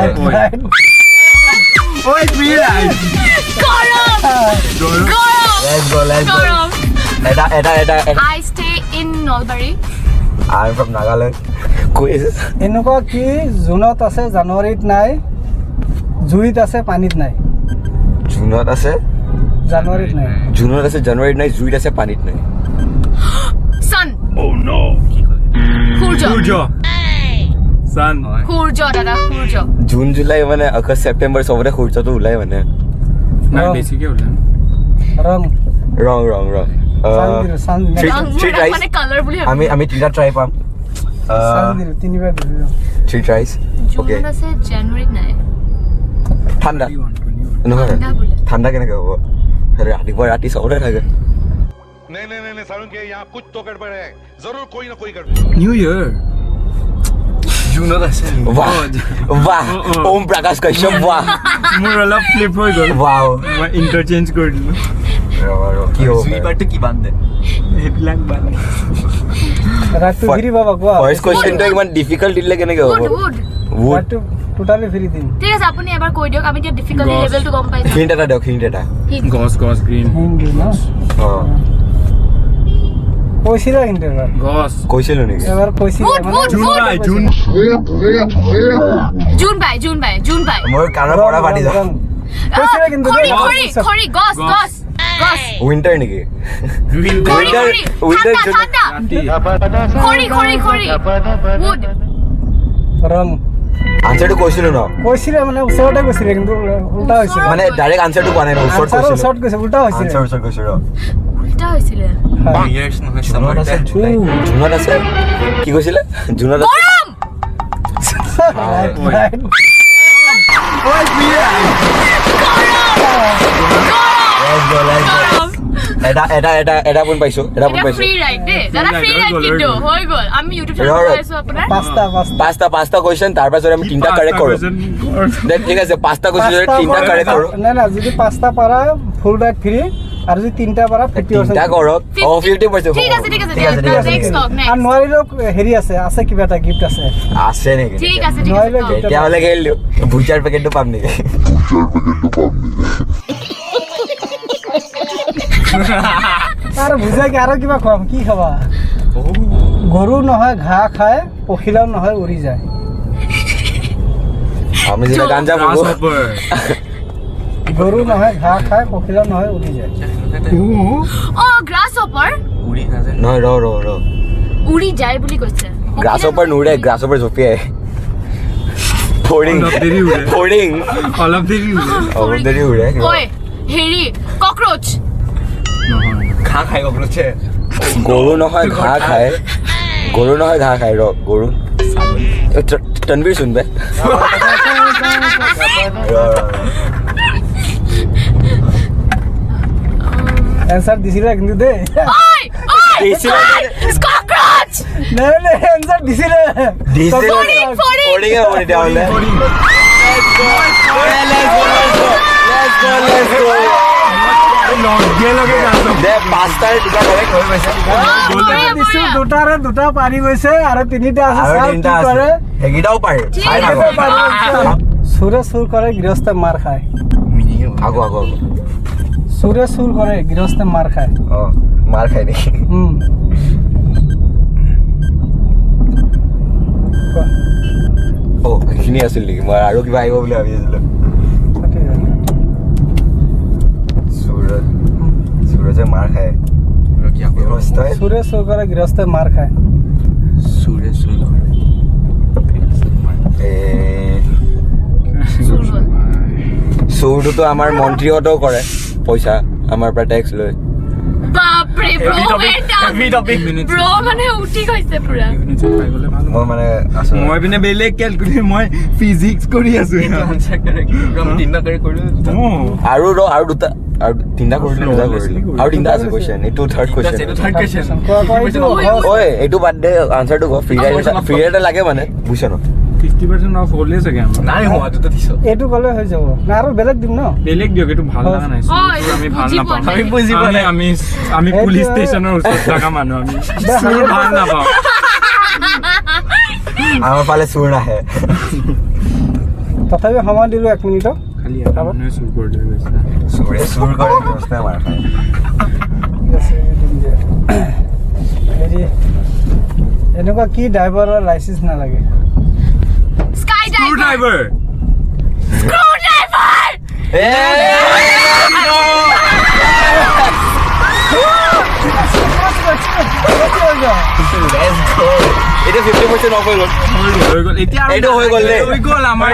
Oi, free ride. Let's go. I stay in Nalbari. I'm from Nagaland. এনেকুৱা কি জুনত আছে জানুৱাৰীত নাই জুইত আছে পানীত নাই জুনত আছে জানুৱাৰীত নাই জানুৱাৰীত নাই জুইত আছে পানীত নাই Sun. Oh no. Khurjo. Sun. Khurjo, dada, khurjo. June July মানে আগষ্ট সেপ্টেম্বৰ সবতে সূৰ্যটো ওলাই মানে নাই বেছিকে ওলাই ৰং ৰং Three tries. মানে color বুলি আমি তিনিটা ট্ৰাই পাম তিনিবাৰ দিলো 3 tries okay জুনত আছে জানুৱাৰীত নাই ঠাণ্ডা নহয় ঠাণ্ডা কেনেকৈ হ'ব ৰাতিপুৱা ৰাতি সবতে থাকে नहीं सारुण के यहाँ कुछ तो गड़बड़ है जरूर कोई ना कोई गड़बड़ নিউ ইয়াৰ জুনত আছে वाह ओम प्रकाश कश्यप वाह মোৰ অলপ ফ্লিপ হৈ গ'ল वाओ মই ইন্টাৰচেঞ্জ কৰি দিলোঁ কি হ'ব জুইবাৰটো কি বান্ধে সেইবিলাক বান্ধে ৰাতটো ফ্ৰী বাবা কোৱা ফাৰ্ষ্ট কোৱেশ্চনটো ইমান ডিফিকাল্ট দিলে কেনেকৈ হ'ব wood wood ৰাতটো টোটালি ফ্ৰী দিম ঠিক আছে আপুনি এবাৰ কৈ দিয়ক আমি এতিয়া ডিফিকাল্টি গছ। লেভেলটো গম পাইছো হিন্ট এটা দিয়ক হিন্ট এটা গছ গ্ৰীণ হিন্দী ন অ কৈছিলা কিন্তু এবাৰ গছ কৈছিলো নেকি এবাৰ কৈছিলা Wood, wood, জুন বাই মোৰ কাণৰ পৰা পাতি যাওঁ কৈছিলা কিন্তু খৰি গছ উইন্টাৰ নেকি উইন্টাৰ ঠাণ্ডা খৰি wood ৰং আনসাৰটো কৈছিলো ন কৈছিলা মানে ওচৰতে কৈছিলা কিন্তু উল্টা হৈছিল মানে ডাইৰেক্ট আনসাৰটো কোৱা নাই ন ওচৰত আনসাৰৰ কৈছিলো ওচৰত কৈছে উল্টা হৈছিল আনসাৰ ওচৰত কৈছিলো উল্টা হৈছিলে ইয়াৰ্ছ নহয় জুনত আছে জুনত আছে কি কৈছিলে জুনত আছে গৰম এটা পোন পাইছো এটা ফ্ৰী ৰাইড দে দাদা ফ্ৰী ৰাইড কিন্তু হৈ গ'ল আমি ইউটিউব চেনেল চাইছো আপোনাৰ পাঁচটা কোৱেশ্চন তাৰ পাছত আমি তিনিটা কাৰেক্ট কৰো ঠিক আছে পাঁচটা কোৱেশ্চন তিনিটা কাৰেক্ট কৰো না যদি পাঁচটা পাৰা ফুল ৰাইড ফ্ৰী আৰু যদি তিনটা পাৰা 50% তিনিটা কৰক 50% ঠিক আছে নেক্সট টক আৰু নেক্সট নোৱাৰিলেও হেৰি আছে কিবা এটা গিফ্ট আছে আছে নেকি ঠিক আছে নোৱাৰিলেও gift তেতিয়াহ'লে খেলি দিওঁ ভুজাৰ পেকেটটো পাম নেকি আৰু বুজাই কি আৰু কিবা খুৱাম কি খাবা গৰু নহয় ঘাঁহ খায় পখিলাও নহয় উৰি যায় আমি যেটা গাঞ্জা গ্ৰাছ বলবো হপাৰ গৰু নহয় ঘাঁহ খায় পখিলাও নহয় উৰি যায় অ গ্ৰাছ হপাৰ উৰি নাযায় নহয় ৰ উৰি যায় বুলি কৈছে গ্ৰাছ হপাৰ নুৰে গ্ৰাছ হপাৰ জপিয়াই ফৰিং অলপ দেৰি উৰে ফৰিং অলপ দেৰি উৰে অলপ দেৰি উৰে ঐ হেৰি ককৰোচ নহয় ঘাঁহ খাই ককৰোচে গৰু নহয় ঘাঁহ খায় ৰ গৰু তনবীৰ শুনবে এনসাৰ দিছিলা কিন্তু দে ককৰোচ নাই এনসাৰ দিছিলা ফৰিং তেতিয়াহ'লে দে পাঁচটাৰ দুটা কাৰেক্ট হৈ গৈছে দিছো দুটাৰে দুটা পাৰি গৈছে আৰু তিনিটা আছে আৰু চাও তিনিটা কি আছে কৰে সেইকেইটাও পাৰে চাই থাকক সুৰে চুৰ কৰে গৃহস্থে মাৰ খায় আগো সুৰে চুৰ কৰে গৃহস্থে মাৰ খায় অ মাৰ খাই নেকি অ সেইখিনি আছিল নেকি মই আৰু কিবা আহিব বুলি ভাবি আছিলো সুৰজে মাৰ খায় ব্যৱস্থাই সুৰে চুৰ কৰে গৃহস্থে মাৰ খায় সুৰে চুৰ চুৰটোতো আমাৰ মন্ত্ৰীহঁতেও কৰে পইচা আমাৰ পৰা টেক্স লৈ বাপৰে ব্ৰ মানে উঠি গৈছে পুৰা মই মানে মই পিনে বেলেগ কেলকুলেট মই ফিজিক্স কৰি আছো আৰু দুটা আৰু তিনিটা কৰিলো আৰু তিনিটা আছে কুৱেশ্যন এইটো থাৰ্ড কুৱেশ্যন ঐ এইটো বাদ দে আনচাৰটো ক ফ্ৰী ৰাইড লাগে মানে বুজিছ ন 50% অফ হ'লে চাগে আমাৰ নাই হোৱা দুটা দিছো এইটো ক'লে হৈ যাব না আৰু বেলেগ দিম ন বেলেগ দিয়ক এইটো ভাল লগা নাই আমি ভাল নাপাওঁ আমি বুজি পোৱা নাই আমি পুলিচ ষ্টেচনৰ ওচৰত থকা মানুহ আমি চুৰ ভাল নাপাওঁ আমাৰ ফালে চুৰ নাহে তথাপি সময় দিলোঁ 1 মিনিটত খালি এটা মানুহে চুৰ কৰি লৈ গৈছে চুৰ কৰে ব্যৱস্থাই মাৰ খায় ঠিক আছে দিম দিয়া হেৰি এনেকুৱা কি ড্ৰাইভাৰৰ লাইচেন্স নালাগে স্কাই স্ক্ৰু ড্ৰাইভাৰ এতিয়া 50% অফ হৈ গ'ল হৈ গ'ল এতিয়া এইটো হৈ গ'ল দেই হৈ গ'ল আমাৰ